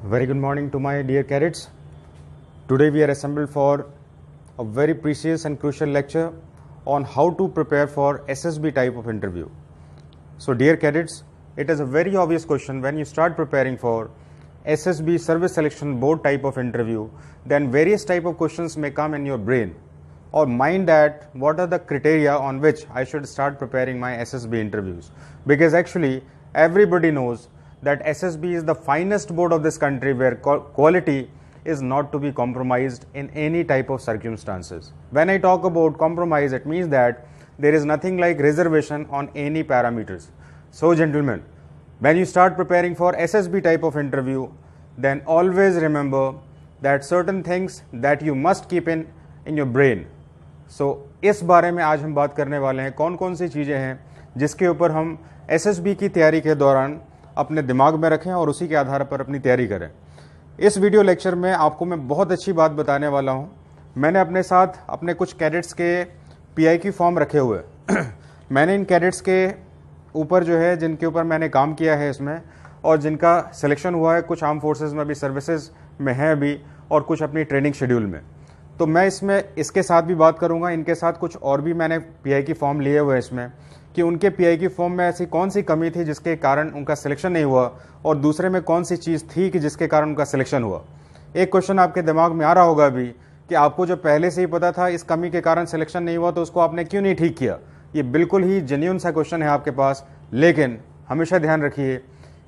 Very good morning to my dear cadets. Today we are assembled for a very precious and crucial lecture on how to prepare for SSB type of interview. So dear cadets, it is a very obvious question when you start preparing for SSB Service Selection Board type of interview, then various type of questions may come in your brain or mind that what are the criteria on which I should start preparing my SSB interviews, because actually everybody knows that SSB is the finest board of this country where quality is not to be compromised in any type of circumstances. When I talk about compromise, it means that there is nothing like reservation on any parameters. So gentlemen, when you start preparing for SSB type of interview, then always remember that certain things that you must keep in your brain. So इस बारे में आज हम बात करने वाले हैं कौन कौन सी चीज़ें हैं जिसके ऊपर हम SSB की तैयारी के दौरान अपने दिमाग में रखें और उसी के आधार पर अपनी तैयारी करें। इस वीडियो लेक्चर में आपको मैं बहुत अच्छी बात बताने वाला हूं। मैंने अपने साथ अपने कुछ कैडेट्स के PIQ फॉर्म रखे हुए मैंने इन कैडेट्स के ऊपर जो है जिनके ऊपर मैंने काम किया है इसमें और जिनका सिलेक्शन हुआ है, कुछ आर्म फोर्सेस में भी सर्विसेज में हैं अभी और कुछ अपनी ट्रेनिंग शेड्यूल में, तो मैं इसमें इसके साथ भी बात करूंगा। इनके साथ कुछ और भी मैंने PIQ फॉर्म लिए हुए हैं इसमें कि उनके PIQ फॉर्म में ऐसी कौन सी कमी थी जिसके कारण उनका सिलेक्शन नहीं हुआ और दूसरे में कौन सी चीज़ थी कि जिसके कारण उनका सिलेक्शन हुआ। एक क्वेश्चन आपके दिमाग में आ रहा होगा अभी कि आपको जब पहले से ही पता था इस कमी के कारण सिलेक्शन नहीं हुआ तो उसको आपने क्यों नहीं ठीक किया। ये बिल्कुल ही जेन्युइन सा क्वेश्चन है आपके पास, लेकिन हमेशा ध्यान रखिए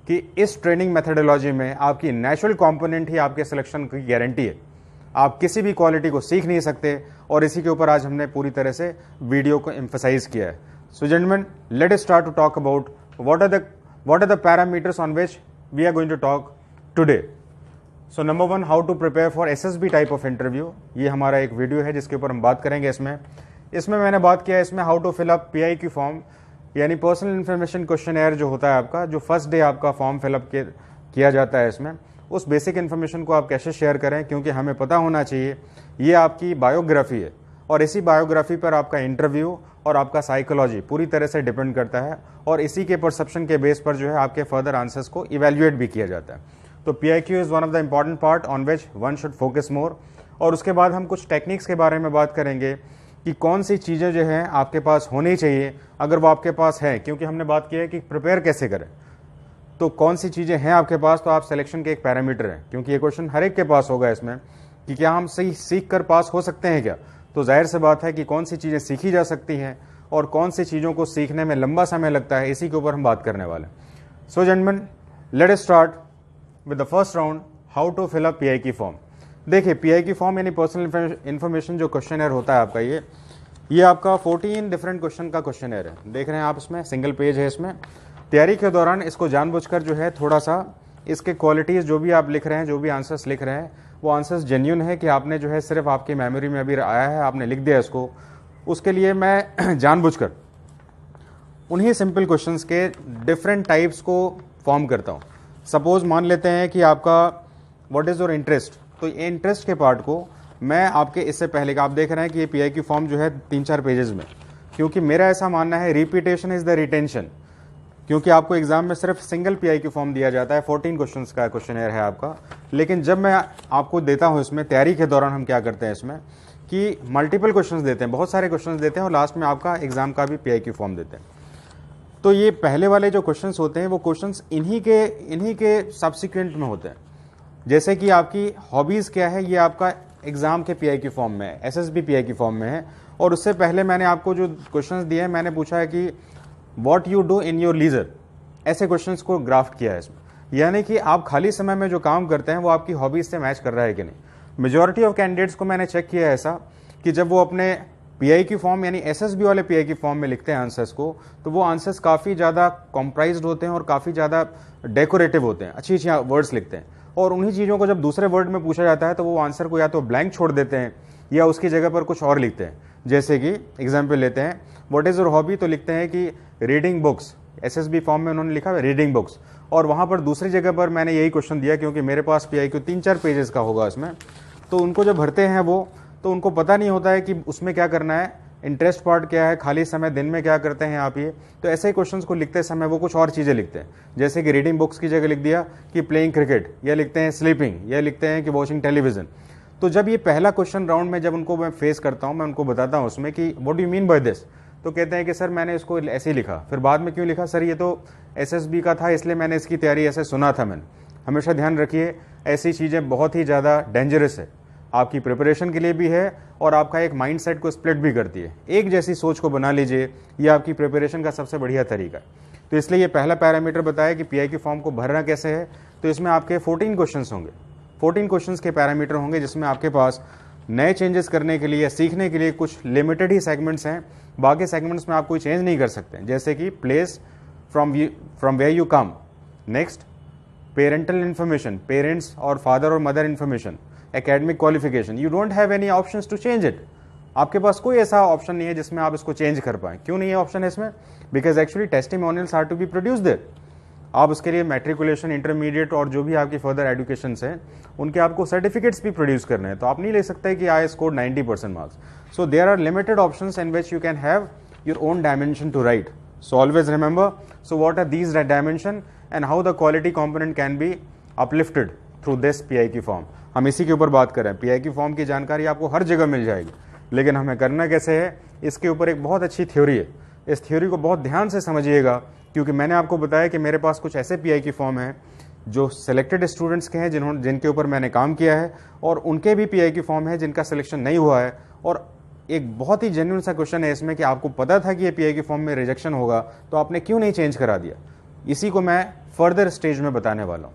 कि इस ट्रेनिंग मेथडोलॉजी में आपकी नेचुरल कॉम्पोनेंट ही आपके सिलेक्शन की गारंटी है। आप किसी भी क्वालिटी को सीख नहीं सकते और इसी के ऊपर आज हमने पूरी तरह से वीडियो को एम्फसाइज किया है। So gentlemen, let us start to talk about what are the parameters on which we are going to talk today. So number one, how to prepare for SSB type of interview. ये हमारा एक video है जिसके ऊपर हम बात करेंगे। इसमें मैंने बात किया है इसमें how to fill up PIQ form, यानी पर्सनल इन्फॉर्मेशन क्वेश्चनएयर जो होता है आपका, जो फर्स्ट डे आपका फॉर्म फिलअप किया जाता है इसमें, उस बेसिक इन्फॉर्मेशन को आप कैसे शेयर करें, क्योंकि हमें पता होना चाहिए ये आपकी बायोग्राफी है और इसी बायोग्राफी पर आपका इंटरव्यू और आपका साइकोलॉजी पूरी तरह से डिपेंड करता है और इसी के परसेप्शन के बेस पर जो है आपके फर्दर आंसर्स को इवेल्युएट भी किया जाता है। तो PIQ is one of the important part on which one should focus more. और उसके बाद हम कुछ टेक्निक्स के बारे में बात करेंगे कि कौन सी चीज़ें जो हैं आपके पास होनी चाहिए अगर वो आपके पास है, क्योंकि हमने बात की है कि प्रिपेयर कैसे करें, तो कौन सी चीज़ें हैं आपके पास, तो आप सिलेक्शन के एक पैरामीटर हैं, क्योंकि ये क्वेश्चन हर एक के पास होगा इसमें कि क्या हम सही सीख कर पास हो सकते हैं क्या। तो जाहिर सी बात है कि कौन सी चीज़ें सीखी जा सकती हैं और कौन सी चीज़ों को सीखने में लंबा समय लगता है, इसी के ऊपर हम बात करने वाले हैं। So gentleman, let us start with the first round, how to fill up PIQ form. देखिए PIQ फॉर्म यानी पर्सनल इन्फॉर्मेशन जो क्वेश्चनएयर होता है आपका, ये आपका 14 डिफरेंट क्वेश्चन का क्वेश्चनएयर है। देख रहे हैं आप, इसमें सिंगल पेज है। इसमें तैयारी के दौरान इसको जानबूझकर जो है थोड़ा सा इसके क्वालिटीज़ जो भी आप लिख रहे हैं, जो भी आंसर्स लिख रहे हैं, वो आंसर्स जेन्युइन है कि आपने जो है सिर्फ आपकी मेमोरी में अभी आया है, आपने लिख दिया इसको। उसके लिए मैं जानबूझकर उन्हीं सिंपल क्वेश्चंस के डिफरेंट टाइप्स को फॉर्म करता हूँ। सपोज मान लेते हैं कि आपका व्हाट इज़ योर इंटरेस्ट, तो ये इंटरेस्ट के पार्ट को मैं आपके इससे पहले का आप देख रहे हैं कि ये PIQ फॉर्म जो है 3-4 पेजेस में, क्योंकि मेरा ऐसा मानना है रिपीटेशन इज़ द रिटेंशन, क्योंकि आपको एग्जाम में सिर्फ सिंगल PIQ फॉर्म दिया जाता है, 14 क्वेश्चंस का क्वेश्चनएयर है आपका। लेकिन जब मैं आपको देता हूँ इसमें तैयारी के दौरान हम क्या करते हैं इसमें कि मल्टीपल क्वेश्चंस देते हैं, बहुत सारे क्वेश्चंस देते हैं और लास्ट में आपका एग्जाम का भी PIQ फॉर्म देते हैं। तो ये पहले वाले जो क्वेश्चंस होते हैं वो क्वेश्चंस इन्हीं के सब्सिक्वेंट में होते हैं। जैसे कि आपकी हॉबीज़ क्या है, ये आपका एग्जाम के PIQ फॉर्म में है, SSB PIQ फॉर्म में है। और उससे पहले मैंने आपको जो क्वेश्चंस दिए हैं, मैंने पूछा है कि what you do in your leisure, ऐसे क्वेश्चंस को ग्राफ्ट किया है इसमें, यानी कि आप खाली समय में जो काम करते हैं वो आपकी हॉबीज़ से मैच कर रहा है कि नहीं। मेजॉरिटी ऑफ कैंडिडेट्स को मैंने चेक किया है ऐसा कि जब वो अपने PIQ फॉर्म यानी SSB वाले PIQ फॉर्म में लिखते हैं आंसर्स को, तो वो आंसर्स काफ़ी ज़्यादा कॉम्प्राइज्ड होते हैं और काफ़ी ज़्यादा डेकोरेटिव होते हैं, अच्छी अच्छी वर्ड्स लिखते हैं। और उन्हीं चीज़ों को जब दूसरे वर्ड में पूछा जाता है तो वो आंसर को या तो ब्लैंक छोड़ देते हैं या उसकी जगह पर कुछ और लिखते हैं। जैसे कि एग्जाम्पल लेते हैं, व्हाट इज़ योर हॉबी, तो लिखते हैं कि रीडिंग बुक्स। SSB फॉर्म में उन्होंने लिखा है रीडिंग बुक्स, और वहाँ पर दूसरी जगह पर मैंने यही क्वेश्चन दिया, क्योंकि मेरे पास PIQ 3-4 पेजेस का होगा इसमें। तो उनको जब भरते हैं वो, तो उनको पता नहीं होता है कि उसमें क्या करना है, इंटरेस्ट पार्ट क्या है, खाली समय दिन में क्या करते हैं आप ये। तो ऐसे ही क्वेश्चंस को लिखते समय वो कुछ और चीज़ें लिखते हैं, जैसे कि रीडिंग बुक्स की जगह लिख दिया कि प्लेइंग क्रिकेट, या लिखते हैं स्लीपिंग, या लिखते हैं कि वॉचिंग टेलीविजन। तो जब ये पहला क्वेश्चन राउंड में जब उनको मैं फेस करता हूँ, मैं उनको बताता हूँ उसमें कि what do you mean by this, तो कहते हैं कि सर मैंने इसको ऐसे ही लिखा। फिर बाद में क्यों लिखा, सर ये तो एसएसबी का था इसलिए मैंने इसकी तैयारी ऐसे सुना था मैंने। हमेशा ध्यान रखिए, ऐसी चीज़ें बहुत ही ज़्यादा डेंजरस है, आपकी प्रिपरेशन के लिए भी है और आपका एक माइंडसेट को स्प्लिट भी करती है। एक जैसी सोच को बना लीजिए, ये आपकी प्रिपरेशन का सबसे बढ़िया तरीका है। तो इसलिए ये पहला पैरामीटर बताया कि पीआई की फॉर्म को भरना कैसे है। तो इसमें आपके 14 क्वेश्चंस होंगे, 14 क्वेश्चंस के पैरामीटर होंगे, जिसमें आपके पास नए चेंजेस करने के लिए या सीखने के लिए कुछ लिमिटेड ही सेगमेंट्स हैं। बाकी सेगमेंट्स में आप कोई चेंज नहीं कर सकते, जैसे कि place, from where you come, next parental information, parents और फादर और mother information, academic qualification, you don't have any options to change it. आपके पास कोई ऐसा ऑप्शन नहीं है जिसमें आप इसको चेंज कर पाएं। क्यों नहीं है ऑप्शन है इसमें, because actually testimonials are to be produce there. आप उसके लिए मैट्रिकुलेशन, इंटरमीडिएट और जो भी आपकी फर्दर एजुकेशन है उनके आपको सर्टिफिकेट्स भी प्रोड्यूस करने हैं। तो आप नहीं ले सकते कि I score 90% marks. So there are limited options in which you can have your own dimension to write. So always remember, so what are these dimension and how the quality component can be uplifted through this PI की form. हम इसी के ऊपर बात कर रहे हैं। PI की फॉर्म की जानकारी आपको हर जगह मिल जाएगी, लेकिन हमें करना कैसे है, इसके ऊपर एक बहुत अच्छी थ्योरी है। इस थ्योरी को बहुत ध्यान से समझिएगा, क्योंकि मैंने आपको बताया कि मेरे पास कुछ ऐसे PI की फॉर्म है जो सिलेक्टेड स्टूडेंट्स के हैं, जिनके ऊपर मैंने काम किया है, और उनके भी PI की फॉर्म है जिनका सिलेक्शन नहीं हुआ है। और एक बहुत ही जेन्युइन सा क्वेश्चन है इसमें कि आपको पता था कि ये पीआई की फॉर्म में रिजेक्शन होगा, तो आपने क्यों नहीं चेंज करा दिया। इसी को मैं फर्दर स्टेज में बताने वाला हूँ।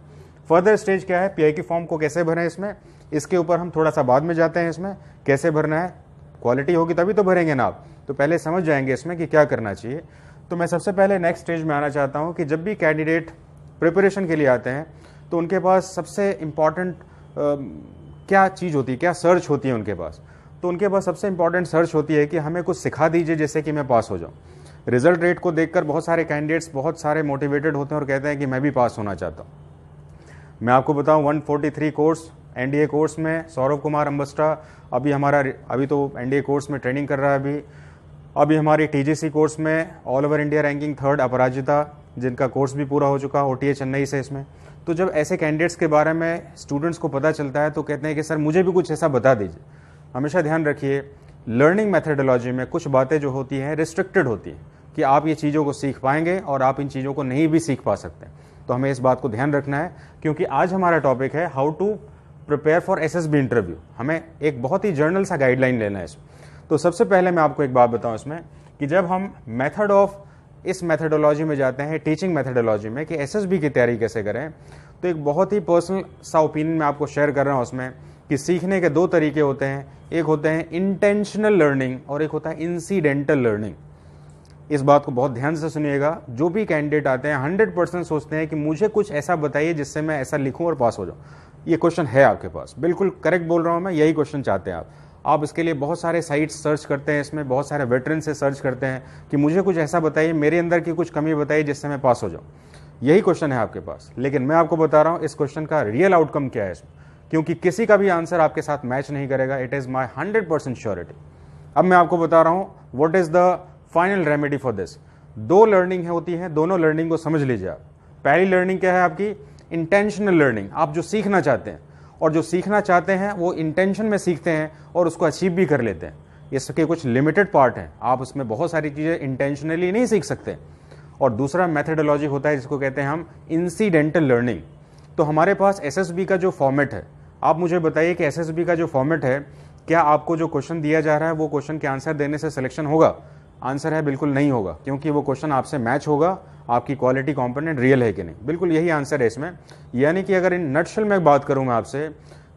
फर्दर स्टेज क्या है, पीआई की फॉर्म को कैसे भरें, इसमें इसके ऊपर हम थोड़ा सा बाद में जाते हैं। इसमें कैसे भरना है, क्वालिटी होगी तभी तो भरेंगे ना आप, तो पहले समझ जाएंगे इसमें कि क्या करना चाहिए। तो मैं सबसे पहले नेक्स्ट स्टेज में आना चाहता हूँ कि जब भी कैंडिडेट प्रिपरेशन के लिए आते हैं तो उनके पास सबसे इम्पॉर्टेंट क्या चीज़ होती है, क्या सर्च होती है उनके पास। तो उनके पास सबसे इंपॉर्टेंट सर्च होती है कि हमें कुछ सिखा दीजिए जिससे कि मैं पास हो जाऊं। रिजल्ट रेट को देखकर बहुत सारे कैंडिडेट्स बहुत सारे मोटिवेटेड होते हैं और कहते हैं कि मैं भी पास होना चाहता हूं। मैं आपको बताऊं 143 कोर्स एनडीए कोर्स में सौरभ कुमार अंबस्टा अभी तो एनडीए कोर्स में ट्रेनिंग कर रहा है। अभी हमारी टीजीसी कोर्स में all over India ranking 3rd अपराजिता, जिनका कोर्स भी पूरा हो चुका, ओटीए चेन्नई से इसमें। तो जब ऐसे कैंडिडेट्स के बारे में स्टूडेंट्स को पता चलता है तो कहते हैं कि सर मुझे भी कुछ ऐसा बता दीजिए। हमेशा ध्यान रखिए, लर्निंग मेथडोलॉजी में कुछ बातें जो होती हैं रिस्ट्रिक्टेड होती हैं कि आप ये चीज़ों को सीख पाएंगे और आप इन चीज़ों को नहीं भी सीख पा सकते। तो हमें इस बात को ध्यान रखना है, क्योंकि आज हमारा टॉपिक है how to prepare for SSB interview. हमें एक बहुत ही जर्नल सा गाइडलाइन लेना है इसमें। तो सबसे पहले मैं आपको एक बात बताऊं इसमें कि जब हम इस मेथडोलॉजी में जाते हैं, टीचिंग मेथडोलॉजी में, कि एसएसबी की तैयारी कैसे करें, तो एक बहुत ही पर्सनल सा ओपिनियन मैं आपको शेयर कर रहा हूं उसमें कि सीखने के 2 तरीके होते हैं। एक होते हैं इंटेंशनल लर्निंग और एक होता है इंसिडेंटल लर्निंग। इस बात को बहुत ध्यान से सुनिएगा। जो भी कैंडिडेट आते हैं 100% सोचते हैं कि मुझे कुछ ऐसा बताइए जिससे मैं ऐसा लिखूं और पास हो जाऊं। ये क्वेश्चन है आपके पास, बिल्कुल करेक्ट बोल रहा हूं मैं, यही क्वेश्चन चाहते हैं आप इसके लिए बहुत सारे साइट्स सर्च करते हैं, इसमें बहुत सारे वेटरन से सर्च करते हैं कि मुझे कुछ ऐसा बताइए, मेरे अंदर की कुछ कमी बताइए जिससे मैं पास हो जाऊं। यही क्वेश्चन है आपके पास, लेकिन मैं आपको बता रहा हूं इस क्वेश्चन का रियल आउटकम क्या है इसमें, क्योंकि किसी का भी आंसर आपके साथ मैच नहीं करेगा। It is my 100% surety. अब मैं आपको बता रहा हूं what is the final remedy for this. 2 learning होती है, दोनों लर्निंग को समझ लीजिए आप। पहली लर्निंग क्या है आपकी, इंटेंशनल लर्निंग। आप जो सीखना चाहते हैं और जो सीखना चाहते हैं वो इंटेंशन में सीखते हैं और उसको अचीव भी कर लेते हैं। इसके कुछ लिमिटेड पार्ट हैं, आप उसमें बहुत सारी चीजें इंटेंशनली नहीं सीख सकते। और दूसरा मेथडोलॉजी होता है जिसको कहते हैं हम इंसिडेंटल लर्निंग। तो हमारे पास एसएसबी का जो फॉर्मेट है, आप मुझे बताइए कि एसएसबी का जो फॉर्मेट है, क्या आपको जो क्वेश्चन दिया जा रहा है वो क्वेश्चन के आंसर देने से सिलेक्शन होगा? आंसर है बिल्कुल नहीं होगा, क्योंकि वो क्वेश्चन आपसे मैच होगा, आपकी क्वालिटी कंपोनेंट रियल है कि नहीं। बिल्कुल यही आंसर है इसमें। यानी कि अगर इन नटशेल में बात करूं मैं आपसे,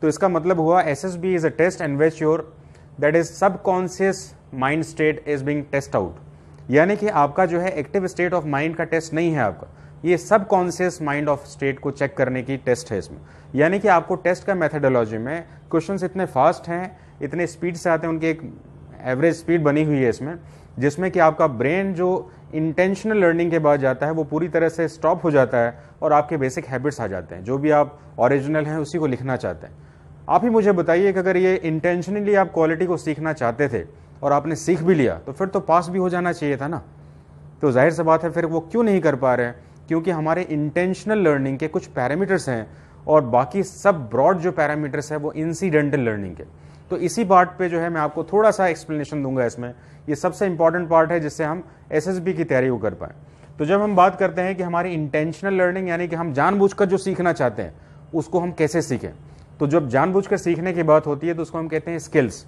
तो इसका मतलब हुआ SSB is a test in which your that is subconscious mind state is being test out. यानी कि आपका जो है एक्टिव स्टेट ऑफ माइंड का टेस्ट नहीं है आपका, ये सबकॉन्शियस माइंड ऑफ स्टेट को चेक करने की टेस्ट है इसमें। यानी कि आपको टेस्ट का मेथडोलॉजी में क्वेश्चंस इतने फास्ट हैं, इतने स्पीड से आते हैं, उनकी एक एवरेज स्पीड बनी हुई है इसमें, जिसमें कि आपका ब्रेन जो इंटेंशनल लर्निंग के बाद जाता है वो पूरी तरह से स्टॉप हो जाता है और आपके बेसिक हैबिट्स आ जाते हैं। जो भी आप ओरिजिनल हैं उसी को लिखना चाहते हैं। आप ही मुझे बताइए कि अगर ये इंटेंशनली आप क्वालिटी को सीखना चाहते थे और आपने सीख भी लिया तो फिर तो पास भी हो जाना चाहिए था ना। तो जाहिर सी बात है फिर वो क्यों नहीं कर पा रहे हैं, क्योंकि हमारे इंटेंशनल लर्निंग के कुछ पैरामीटर्स हैं और बाकी सब ब्रॉड जो पैरामीटर्स है वो इंसिडेंटल लर्निंग के। तो इसी पार्ट पे जो है मैं आपको थोड़ा सा एक्सप्लेनेशन दूंगा इसमें। ये सबसे इंपॉर्टेंट पार्ट है जिससे हम एसएसबी की तैयारी को कर पाए। तो जब हम बात करते हैं कि हमारी इंटेंशनल लर्निंग यानी कि हम जानबूझकर जो सीखना चाहते हैं उसको हम कैसे सीखें, तो जब जानबूझकर सीखने की बात होती है तो उसको हम कहते हैं स्किल्स।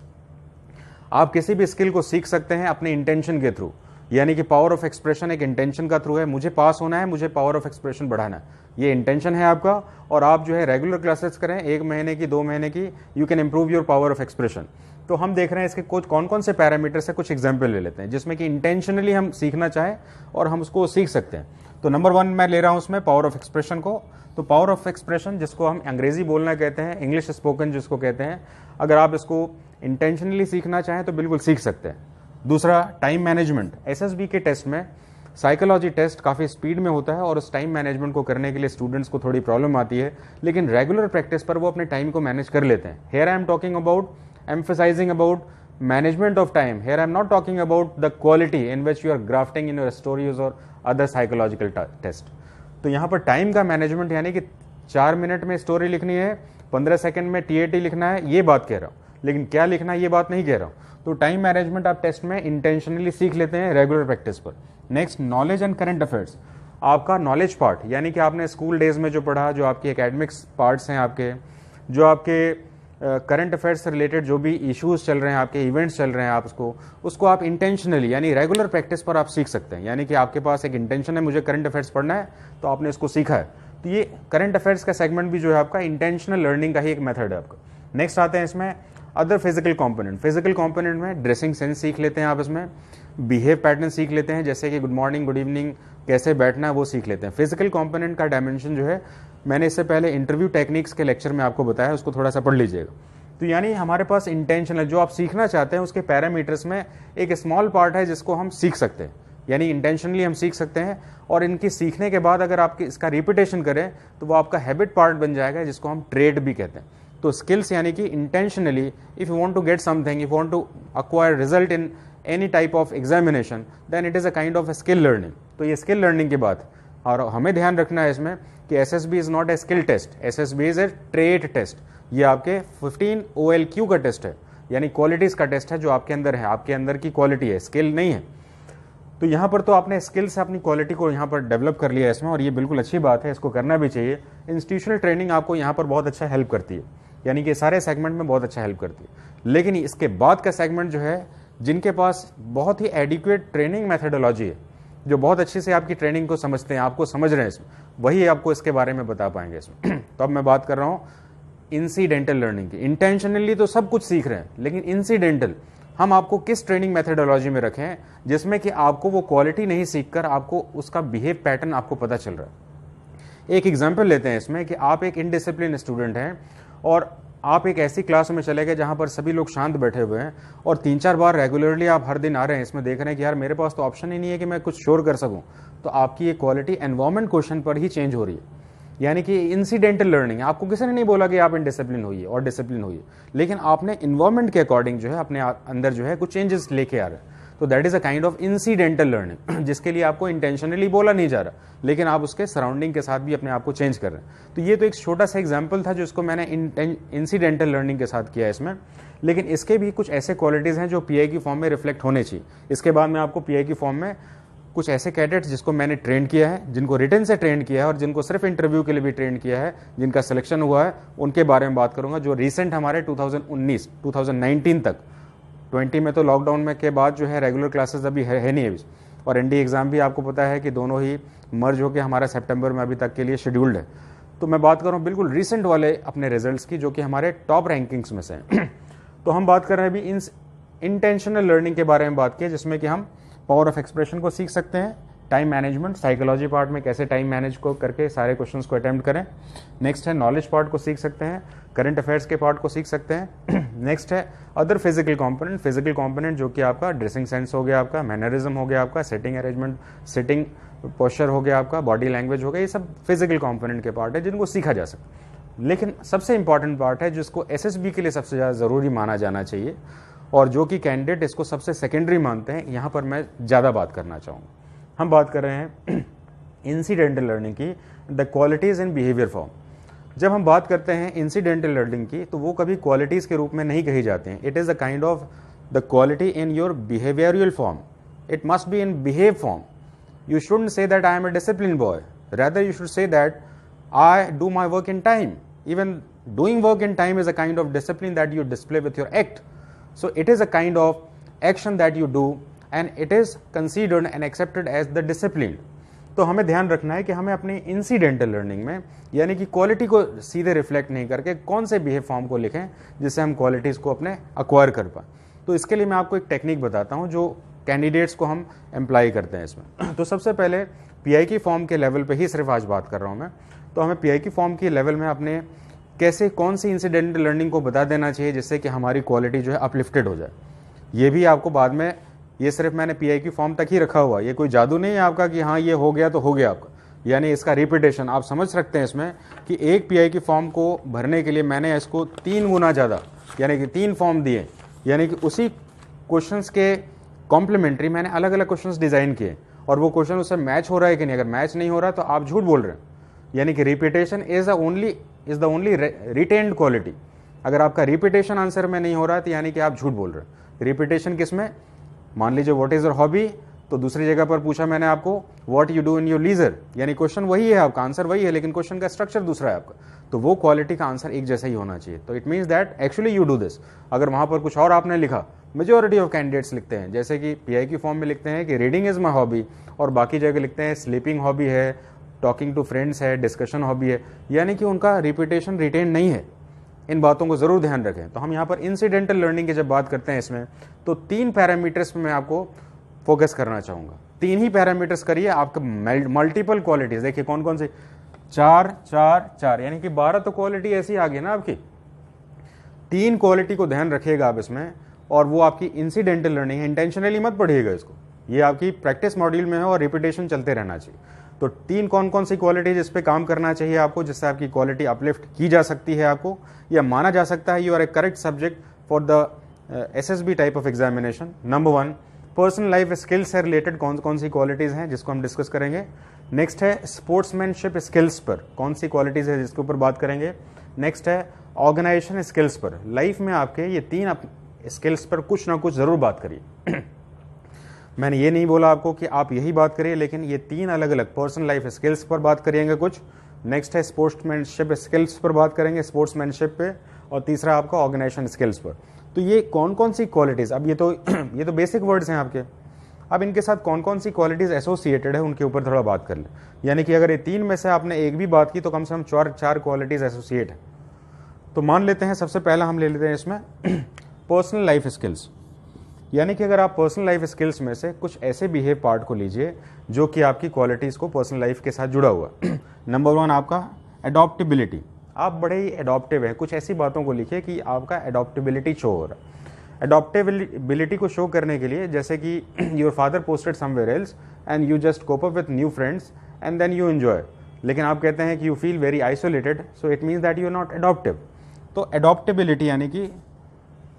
आप किसी भी स्किल को सीख सकते हैं अपने इंटेंशन के थ्रू, यानी कि पावर ऑफ एक्सप्रेशन एक इंटेंशन का थ्रू है। मुझे पास होना है, मुझे पावर ऑफ एक्सप्रेशन बढ़ाना है, ये इंटेंशन है आपका। और आप जो है रेगुलर क्लासेस करें, 1 महीने की 2 महीने की, you can improve your power of expression. तो हम देख रहे हैं इसके कुछ कौन कौन से पैरामीटर्स है, कुछ एग्जाम्पल ले लेते हैं जिसमें कि इंटेंशनली हम सीखना चाहें और हम उसको सीख सकते हैं। तो नंबर 1 मैं ले रहा हूं उसमें पावर ऑफ एक्सप्रेशन को। तो पावर ऑफ एक्सप्रेशन जिसको हम अंग्रेजी बोलना कहते हैं, इंग्लिश स्पोकन जिसको कहते हैं, अगर आप इसको इंटेंशनली सीखना चाहें तो बिल्कुल सीख सकते हैं। दूसरा टाइम मैनेजमेंट। एसएसबी के टेस्ट में साइकोलॉजी टेस्ट काफ़ी स्पीड में होता है और उस टाइम मैनेजमेंट को करने के लिए स्टूडेंट्स को थोड़ी प्रॉब्लम आती है, लेकिन रेगुलर प्रैक्टिस पर वो अपने टाइम को मैनेज कर लेते हैं। Here I am talking about emphasizing about management of time. Here I am not talking about the quality in which you are grafting in your stories or other psychological test. तो यहाँ पर time का management यानी कि 4 minute में story लिखनी है, 15 second में टीएटी लिखना है, ये बात कह रहा हूँ, लेकिन क्या लिखना है ये बात नहीं कह रहा हूँ। तो टाइम मैनेजमेंट आप टेस्ट में इंटेंशनली सीख लेते हैं रेगुलर प्रैक्टिस पर। Next knowledge and current affairs. आपका नॉलेज पार्ट यानी कि आपने स्कूल डेज में जो पढ़ा, जो आपके एकेडमिक्स पार्ट्स हैं आपके, जो आपके करंट अफेयर्स से रिलेटेड जो भी इश्यूज चल रहे हैं, आपके इवेंट्स चल रहे हैं, आप उसको आप इंटेंशनली यानी रेगुलर प्रैक्टिस पर आप सीख सकते हैं। यानी कि आपके पास एक इंटेंशन है मुझे करंट अफेयर्स पढ़ना है, तो आपने इसको सीखा है। तो ये करंट अफेयर्स का सेगमेंट भी जो है आपका इंटेंशनल लर्निंग का ही एक मेथड है आपका। नेक्स्ट आते हैं इसमें other physical component. Physical component में ड्रेसिंग सेंस सीख लेते हैं आप, इसमें बिहेव पैटर्न सीख लेते हैं, जैसे कि गुड मॉर्निंग गुड इवनिंग कैसे बैठना है वो सीख लेते हैं। फिजिकल कॉम्पोनेंट का डायमेंशन जो है मैंने इससे पहले इंटरव्यू टेक्निक्स के लेक्चर में आपको बताया, उसको थोड़ा सा पढ़ लीजिएगा। तो यानी हमारे पास इंटेंशन है, जो आप सीखना चाहते हैं उसके पैरामीटर्स में एक स्मॉल पार्ट है जिसको हम सीख सकते हैं, यानी इंटेंशनली हम सीख सकते हैं। और इनकी सीखने के बाद अगर आप इसका रिपीटेशन करें तो वो आपका हैबिट पार्ट बन जाएगा, जिसको हम ट्रेड भी कहते हैं। तो स्किल्स यानी कि intentionally if you want to get something, if you want to acquire result in any type of examination, then it is a kind of skill learning. तो ये स्किल लर्निंग की बात, और हमें ध्यान रखना है इसमें कि SSB is not a skill test, SSB is a trade test. ये आपके 15 OLQ का टेस्ट है, यानी क्वालिटीज का टेस्ट है जो आपके अंदर है, आपके अंदर की क्वालिटी है, स्किल नहीं है। तो यहाँ पर तो आपने स्किल से अपनी क्वालिटी को यहाँ पर डेवलप कर लिया है इसमें, और ये बिल्कुल अच्छी बात है, इसको करना भी चाहिए। इंस्टीट्यूशनल ट्रेनिंग आपको यहाँ पर बहुत अच्छा हेल्प करती है, यानी कि सारे सेगमेंट में बहुत अच्छा हेल्प करती है। लेकिन इसके बाद का सेगमेंट जो है, जिनके पास बहुत ही एडिक्वेट ट्रेनिंग मेथडोलॉजी है, जो बहुत अच्छे से आपकी ट्रेनिंग को समझते हैं, आपको समझ रहे हैं इसमें, वही आपको इसके बारे में बता पाएंगे इसमें। तो अब मैं बात कर रहा हूँ इंसिडेंटल लर्निंग की। इंटेंशनली तो सब कुछ सीख रहे हैं, लेकिन इंसिडेंटल हम आपको किस ट्रेनिंग मेथडोलॉजी में रखें जिसमें कि आपको वो क्वालिटी नहीं सीखकर आपको उसका बिहेव पैटर्न आपको पता चल रहा है। एक एग्जांपल लेते हैं इसमें कि आप एक इनडिसिप्लिन स्टूडेंट हैं और आप एक ऐसी क्लास में चले गए जहां पर सभी लोग शांत बैठे हुए हैं, और 3-4 बार रेगुलरली आप हर दिन आ रहे हैं, इसमें देख रहे हैं कि यार मेरे पास तो ऑप्शन ही नहीं है कि मैं कुछ शोर कर सकूं। तो आपकी ये क्वालिटी एनवायरमेंट क्वेश्चन पर ही चेंज हो रही है, यानी कि इंसिडेंटल लर्निंग। आपको किसी ने नहीं बोला कि आप इनडिसिप्लिन होइए और डिसिप्लिन होइए, लेकिन आपने इन्वायरमेंट के अकॉर्डिंग जो है अपने अंदर जो है कुछ चेंजेस लेके आ रहे हैं। तो that is a kind of incidental learning, जिसके लिए आपको इंटेंशनली बोला नहीं जा रहा, लेकिन आप उसके सराउंडिंग के साथ भी अपने आप को चेंज कर रहे हैं। तो ये तो एक छोटा सा एग्जाम्पल था जिसको मैंने इंसिडेंटल लर्निंग के साथ किया इसमें, लेकिन इसके भी कुछ ऐसे क्वालिटीज हैं जो पीआई की फॉर्म में रिफ्लेक्ट होने चाहिए। इसके बाद मैं आपको पीआई की फॉर्म में कुछ ऐसे कैडेट्स जिसको मैंने ट्रेन किया है, जिनको रिटन से ट्रेन किया है और जिनको सिर्फ इंटरव्यू के लिए भी ट्रेन किया है, जिनका सिलेक्शन हुआ है, उनके बारे में बात करूंगा, जो रिसेंट हमारे 2019 तक, 20 में तो लॉकडाउन में के बाद जो है रेगुलर क्लासेस अभी है नहीं अभी, और एनडी एग्जाम भी आपको पता है कि दोनों ही मर्ज होकर हमारा सितंबर में अभी तक के लिए शेड्यूल्ड है। तो मैं बात कर रहा हूँ बिल्कुल रिसेंट वाले अपने रिजल्ट्स की, जो कि हमारे टॉप रैंकिंग्स में से हैं। तो हम बात कर रहे हैं अभी इंटेंशनल लर्निंग के बारे में बात की, जिसमें कि हम पावर ऑफ एक्सप्रेशन को सीख सकते हैं, टाइम मैनेजमेंट, साइकोलॉजी पार्ट में कैसे टाइम मैनेज को करके सारे क्वेश्चंस को अटेम्प्ट करें। नेक्स्ट है नॉलेज पार्ट को सीख सकते हैं, करंट अफेयर्स के पार्ट को सीख सकते हैं। नेक्स्ट है other physical component. Physical component जो कि आपका ड्रेसिंग सेंस हो गया, आपका मैनरिज्म हो गया, आपका सिटिंग अरेंजमेंट, सिटिंग पोस्चर हो गया, आपका बॉडी लैंग्वेज हो गया, ये सब फिजिकल कंपोनेंट के पार्ट है जिनको सीखा जा सकता है। लेकिन सबसे इंपॉर्टेंट पार्ट है जिसको एसएसबी के लिए सबसे ज़्यादा ज़रूरी माना जाना चाहिए, और जो कि कैंडिडेट इसको सबसे सेकेंडरी मानते हैं, यहाँ पर मैं ज़्यादा बात करना चाहूँगा। हम बात कर रहे हैं इंसिडेंटल लर्निंग की, the qualities in behaviour form. जब हम बात करते हैं इंसिडेंटल लर्निंग की, तो वो कभी क्वालिटीज़ के रूप में नहीं कही जाते हैं। It is a kind of the quality in your behavioural form, it must be in behave form. You shouldn't say that I am a disciplined boy. Rather, you should say that I do my work in time. Even doing work in time is a kind of discipline that you display with your act. So it is a kind of action that you do and it is considered and accepted as the discipline. तो हमें ध्यान रखना है कि हमें अपनी incidental learning में यानी कि क्वालिटी को सीधे रिफ्लेक्ट नहीं करके कौन से बिहेव फॉर्म को लिखें जिससे हम क्वालिटीज़ को अपने अक्वायर कर पाएँ। तो इसके लिए मैं आपको एक टेक्निक बताता हूँ जो कैंडिडेट्स को हम एम्प्लाई करते हैं इसमें। तो सबसे पहले पीआई की फॉर्म के लेवल पे ही सिर्फ आज बात कर रहा हूँ मैं। तो हमें पीआई की फॉर्म के लेवल में अपने कैसे कौन सी इंसिडेंटल लर्निंग को बता देना चाहिए जिससे कि हमारी क्वालिटी जो है अपलिफ्टेड हो जाए। ये भी आपको बाद में, ये सिर्फ मैंने पीआई की फॉर्म तक ही रखा हुआ, ये कोई जादू नहीं है आपका कि हाँ ये हो गया तो हो गया आपका, यानी इसका रिपीटेशन आप समझ सकते हैं इसमें कि एक पीआई की फॉर्म को भरने के लिए मैंने इसको 3 गुना ज़्यादा यानी कि 3 फॉर्म दिए, यानी कि उसी क्वेश्चंस के कॉम्प्लीमेंट्री मैंने अलग अलग क्वेश्चंस डिज़ाइन किए और वो क्वेश्चन उससे मैच हो रहा है कि नहीं। अगर मैच नहीं हो रहा तो आप झूठ बोल रहे हैं, यानी कि repetition is the only retained quality. अगर आपका रिपीटेशन आंसर में नहीं हो रहा है तो यानी कि आप झूठ बोल रहे हैं। रिपीटेशन किस में, मान लीजिए व्हाट इज योर हॉबी, तो दूसरी जगह पर पूछा मैंने आपको what you do in your leisure, यानी क्वेश्चन वही है, आपका आंसर वही है लेकिन क्वेश्चन का स्ट्रक्चर दूसरा है आपका, तो वो क्वालिटी का आंसर एक जैसा ही होना चाहिए। तो it means that actually you do this. अगर वहां पर कुछ और आपने लिखा, मेजोरिटी ऑफ कैंडिडेट्स लिखते हैं जैसे कि पीआई की फॉर्म में लिखते हैं कि रीडिंग इज माई हॉबी और बाकी जगह लिखते हैं स्लीपिंग हॉबी है, टॉकिंग टू फ्रेंड्स है, डिस्कशन हॉबी है, यानी कि उनका रिपीटेशन रिटेन नहीं है। इन बातों को जरूर ध्यान रखें। तो हम यहाँ पर इंसिडेंटल लर्निंग की जब बात करते हैं इसमें, तो 3 पैरामीटर्स पे मैं आपको फोकस करना चाहूंगा। 3 ही पैरामीटर्स करिए, आपके मल्टीपल क्वालिटीज देखिए कौन कौन सी, 4 4 4 यानी कि 12 तो क्वालिटी ऐसी आ गई ना आपकी। 3 क्वालिटी को ध्यान रखिएगा आप इसमें, और वो आपकी इंसिडेंटल लर्निंग है। इंटेंशनली मत पढ़िएगा इसको, ये आपकी प्रैक्टिस मॉड्यूल में है और रिपीटेशन चलते रहना चाहिए। तो 3 कौन कौन सी क्वालिटीज इस पे काम करना चाहिए आपको जिससे आपकी क्वालिटी अपलिफ्ट की जा सकती है आपको, या माना जा सकता है you are a correct subject for the SSB type of examination. Number 1, personal life skills से रिलेटेड कौन कौन सी क्वालिटीज हैं जिसको हम डिस्कस करेंगे। नेक्स्ट है स्पोर्ट्समैनशिप स्किल्स पर कौन सी क्वालिटीज है जिसके ऊपर बात करेंगे। नेक्स्ट है ऑर्गेनाइजेशन स्किल्स पर, लाइफ में आपके ये 3 स्किल्स पर कुछ ना कुछ जरूर बात करिए। मैंने ये नहीं बोला आपको कि आप यही बात करिए, लेकिन ये 3 अलग अलग पर्सनल लाइफ स्किल्स पर बात करिएंगे कुछ। नेक्स्ट है स्पोर्ट्समैनशिप स्किल्स पर बात करेंगे, स्पोर्ट्समैनशिप पे, और तीसरा आपका ऑर्गेनाइजेशन स्किल्स पर। तो ये कौन कौन सी क्वालिटीज, अब ये तो बेसिक वर्ड्स हैं आपके, अब इनके साथ कौन कौन सी क्वालिटीज एसोसिएटेड है उनके ऊपर थोड़ा बात कर ले। यानी कि अगर ये 3 में से आपने एक भी बात की तो कम से कम 4 क्वालिटीज एसोसिएट है। तो मान लेते हैं सबसे पहला हम ले लेते हैं इसमें पर्सनल लाइफ स्किल्स, यानी कि अगर आप पर्सनल लाइफ स्किल्स में से कुछ ऐसे बिहेव पार्ट को लीजिए जो कि आपकी क्वालिटीज़ को पर्सनल लाइफ के साथ जुड़ा हुआ। नंबर 1 आपका एडॉप्टेबिलिटी, आप बड़े ही एडॉप्टिव हैं, कुछ ऐसी बातों को लिखिए कि आपका एडॉप्टेबिलिटी शो हो रहा है। एडॉप्टेबिलिटी को शो करने के लिए जैसे कि your father posted somewhere else and you just cope up with new friends and then you enjoy, लेकिन आप कहते हैं कि you feel very isolated, so it means that you are not adoptive. तो एडॉप्टेबिलिटी यानी कि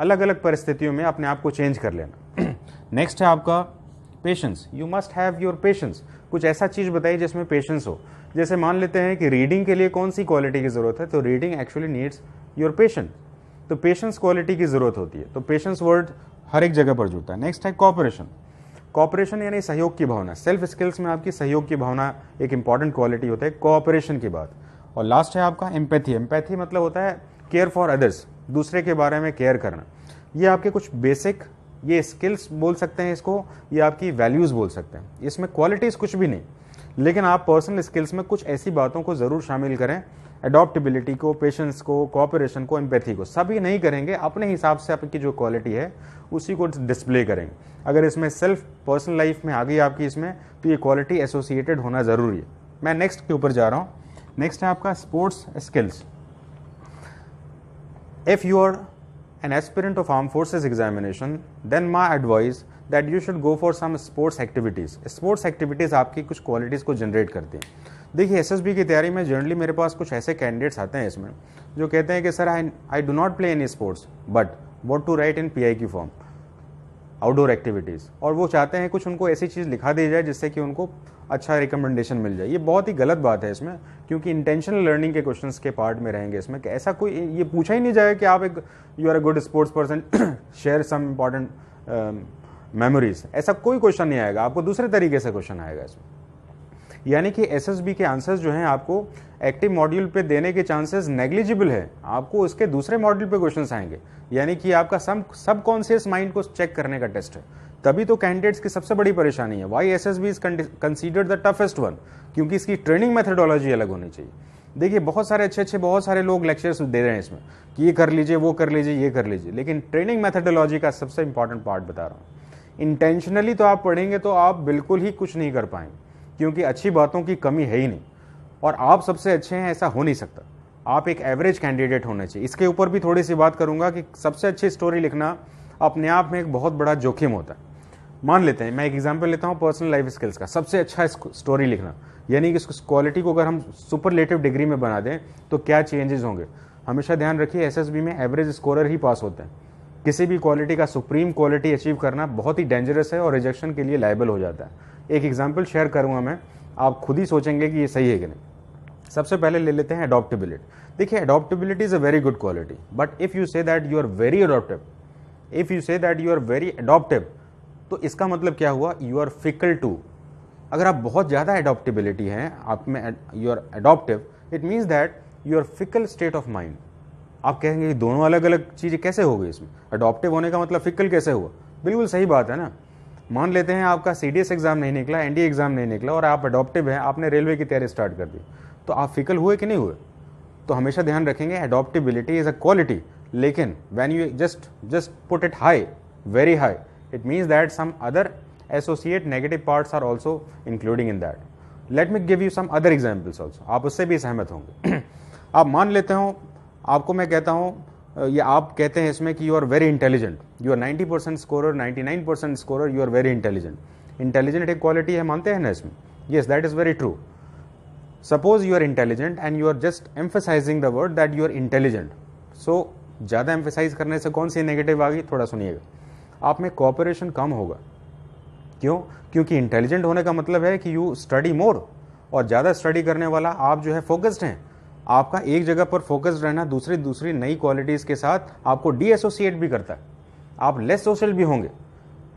अलग अलग परिस्थितियों में अपने आप को चेंज कर लेना। नेक्स्ट है आपका patience, you must have your patience, कुछ ऐसा चीज बताइए जिसमें पेशेंस हो। जैसे मान लेते हैं कि रीडिंग के लिए कौन सी क्वालिटी की जरूरत है, तो reading actually needs your patience, तो पेशेंस क्वालिटी की जरूरत होती है। तो पेशेंस वर्ड हर एक जगह पर जुड़ता है। नेक्स्ट है कॉपरेशन, कॉपरेशन यानी सहयोग की भावना, सेल्फ स्किल्स में आपकी सहयोग की भावना एक इंपॉर्टेंट क्वालिटी होता है कॉपरेशन की बात। और लास्ट है आपका एम्पैथी, एम्पैथी मतलब होता है केयर फॉर अदर्स, दूसरे के बारे में केयर करना। ये आपके कुछ बेसिक, ये स्किल्स बोल सकते हैं इसको, ये आपकी वैल्यूज बोल सकते हैं, इसमें क्वालिटीज कुछ भी नहीं, लेकिन आप पर्सनल स्किल्स में कुछ ऐसी बातों को जरूर शामिल करें, एडॉप्टेबिलिटी को, पेशेंस को, कोऑपरेशन को, एम्पैथी को, सभी नहीं करेंगे, अपने हिसाब से आपकी जो क्वालिटी है उसी को डिस्प्ले करेंगे। अगर इसमें सेल्फ पर्सनल लाइफ में आ गई आपकी इसमें, तो ये क्वालिटी एसोसिएटेड होना जरूरी है। मैं नेक्स्ट के ऊपर जा रहा हूँ। नेक्स्ट है आपका sports skills. If you are an aspirant of armed forces examination, then my advice that you should go for some sports activities. Sports activities आपकी कुछ क्वालिटीज़ को जनरेट करती हैं। देखिए एसएसबी की तैयारी में जनरली मेरे पास कुछ ऐसे कैंडिडेट्स आते हैं इसमें जो कहते हैं कि sir I do not play any sports but what to write in PIQ form, outdoor activities, और वो चाहते हैं कुछ उनको ऐसी चीज़ लिखा दी जाए जिससे कि उनको अच्छा रिकमेंडेशन मिल जाए। ये बहुत ही गलत बात है इसमें, क्योंकि इंटेंशनल लर्निंग के क्वेश्चंस के पार्ट में रहेंगे इसमें कि ऐसा कोई ये पूछा ही नहीं जाएगा कि आप एक you are a good sports person, share some important memories, ऐसा कोई क्वेश्चन नहीं आएगा, आपको दूसरे तरीके से क्वेश्चन आएगा इसमें। यानी कि SSB के आंसर्स जो हैं आपको एक्टिव मॉड्यूल पे देने के चांसेस नेग्लिजिबल है, आपको उसके दूसरे मॉड्यूल पे क्वेश्चंस आएंगे, यानी कि आपका सबकॉन्शियस माइंड को चेक करने का टेस्ट है। तभी तो कैंडिडेट्स की सबसे बड़ी परेशानी है, why SSB is considered the toughest one, क्योंकि इसकी ट्रेनिंग मेथडोलॉजी अलग होनी चाहिए। देखिए बहुत सारे अच्छे बहुत सारे लोग लेक्चर्स दे रहे हैं इसमें कि ये कर लीजिए, वो कर लीजिए, ये कर लीजिए, लेकिन ट्रेनिंग मेथडोलॉजी का सबसे इंपॉर्टेंट पार्ट बता रहा हूँ। इंटेंशनली तो आप पढ़ेंगे तो आप बिल्कुल ही कुछ नहीं कर पाएंगे, क्योंकि अच्छी बातों की कमी है ही नहीं, और आप सबसे अच्छे हैं ऐसा हो नहीं सकता, आप एक एवरेज कैंडिडेट होने चाहिए। इसके ऊपर भी थोड़ी सी बात करूंगा कि सबसे अच्छी स्टोरी लिखना अपने आप में एक बहुत बड़ा जोखिम होता है। मान लेते हैं, मैं एक एग्जांपल लेता हूं पर्सनल लाइफ स्किल्स का, सबसे अच्छा स्टोरी लिखना, यानी कि इस क्वालिटी को अगर हम सुपरलेटिव डिग्री में बना दें तो क्या चेंजेस होंगे। हमेशा ध्यान रखिए SSB में एवरेज स्कोरर ही पास होते हैं, किसी भी क्वालिटी का सुप्रीम क्वालिटी अचीव करना बहुत ही डेंजरस है और रिजेक्शन के लिए लायबल हो जाता है। एक एग्जाम्पल शेयर करूंगा मैं, आप खुद ही सोचेंगे कि ये सही है कि नहीं। सबसे पहले ले लेते हैं अडॉप्टेबिलिटी। देखिए adaptability is a very good quality, but if you say that you are very adaptive, if you say that you are very adaptive, तो इसका मतलब क्या हुआ, यू आर फिकल टू। अगर आप बहुत ज़्यादा अडॉप्टेबिलिटी हैं, आप में you are adoptive, it means that you are fickle state of mind. आप कहेंगे कि दोनों अलग अलग चीज़ें कैसे हो गई इसमें, अडॉप्टिव होने का मतलब फिकल कैसे हुआ। बिल्कुल सही बात है ना। मान लेते हैं आपका CDS एग्जाम नहीं निकला, NDA एग्जाम नहीं निकला, और आप अडॉप्टिव हैं, आपने रेलवे की तैयारी स्टार्ट कर दी, तो आप फिकल हुए कि नहीं हुए। तो हमेशा ध्यान रखेंगे अडॉप्टेबिलिटी इज अ क्वालिटी, लेकिन when you just put it high, very high, it means that some other associate negative parts are also including in that. Let me give you some other examples also. आप उससे भी सहमत होंगे। आप मान लेते हो, आपको मैं कहता हूँ, या आप कहते हैं इसमें कि you are very intelligent, you are 90% scorer, 99% scorer, you are very intelligent. Intelligent एक क्वालिटी है, मानते हैं ना इसमें? Yes, that is very true. Suppose you are intelligent and you are just emphasizing the word that you are intelligent. So ज़्यादा emphasize करने से कौन सी नेगेटिव आ गई, थोड़ा सुनिएगा, आप में कोऑपरेशन कम होगा। क्यों? क्योंकि इंटेलिजेंट होने का मतलब है कि यू स्टडी मोर, और ज़्यादा स्टडी करने वाला आप जो है फोकस्ड हैं। आपका एक जगह पर फोकस्ड रहना दूसरी नई क्वालिटीज़ के साथ आपको डी एसोसिएट भी करता है, आप लेस सोशल भी होंगे।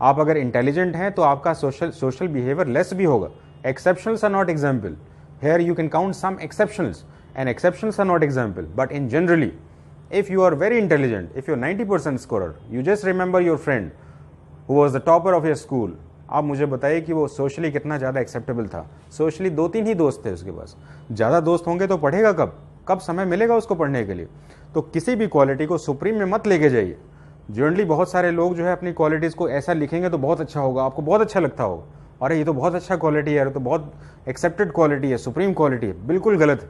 आप अगर इंटेलिजेंट हैं तो आपका सोशल बिहेवियर लेस भी होगा। Exceptionals are not example, here you can count some exceptionals and exceptionals are not example, but in generally if you are very intelligent, if you're 90% scorer, you just remember your friend who was the topper of your school. आप मुझे बताइए कि वो socially कितना ज़्यादा acceptable था। Socially 2-3 ही दोस्त थे उसके पास, ज़्यादा दोस्त होंगे तो पढ़ेगा कब समय मिलेगा उसको पढ़ने के लिए। तो किसी भी क्वालिटी को सुप्रीम में मत लेके जाइए। जनरली बहुत सारे लोग जो है अपनी क्वालिटीज़ को ऐसा लिखेंगे तो बहुत अच्छा होगा, आपको बहुत अच्छा लगता होगा, अरे ये तो बहुत अच्छा क्वालिटी है, तो बहुत एक्सेप्टेड क्वालिटी है, सुप्रीम क्वालिटी है। बिल्कुल गलत है,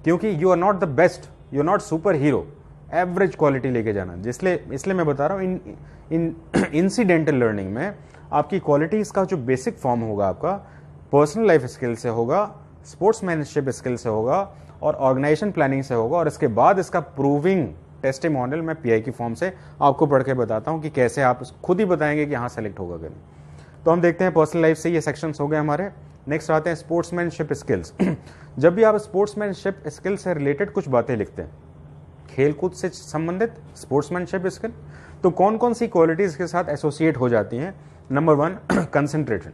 क्योंकि you are not the best, you are not super hero. Average quality लेके जाना, इसलिए मैं बता रहा हूँ इन इंसिडेंटल लर्निंग में आपकी क्वालिटीज़ का जो बेसिक फॉर्म होगा आपका पर्सनल लाइफ स्किल से होगा, स्पोर्ट्समैनशिप स्किल से होगा, और ऑर्गेनाइजेशन प्लानिंग से होगा, और इसके बाद इसका प्रूविंग टेस्टिमोनियल मैं PI फॉर्म से आपको पढ़ के बताता हूँ कि कैसे आप खुद ही बताएंगे कि हाँ सेलेक्ट होगा कि नहीं। तो हम देखते हैं पर्सनल लाइफ से ये सेक्शंस हो गए हमारे। नेक्स्ट आते हैं स्पोर्ट्समैनशिप स्किल्स। जब भी आप स्पोर्ट्समैनशिप स्किल से रिलेटेड कुछ बातें लिखते हैं, खेलकूद से संबंधित स्पोर्ट्समैनशिप स्किल, तो कौन कौन सी क्वालिटीज़ के साथ एसोसिएट हो जाती हैं। Number 1 concentration.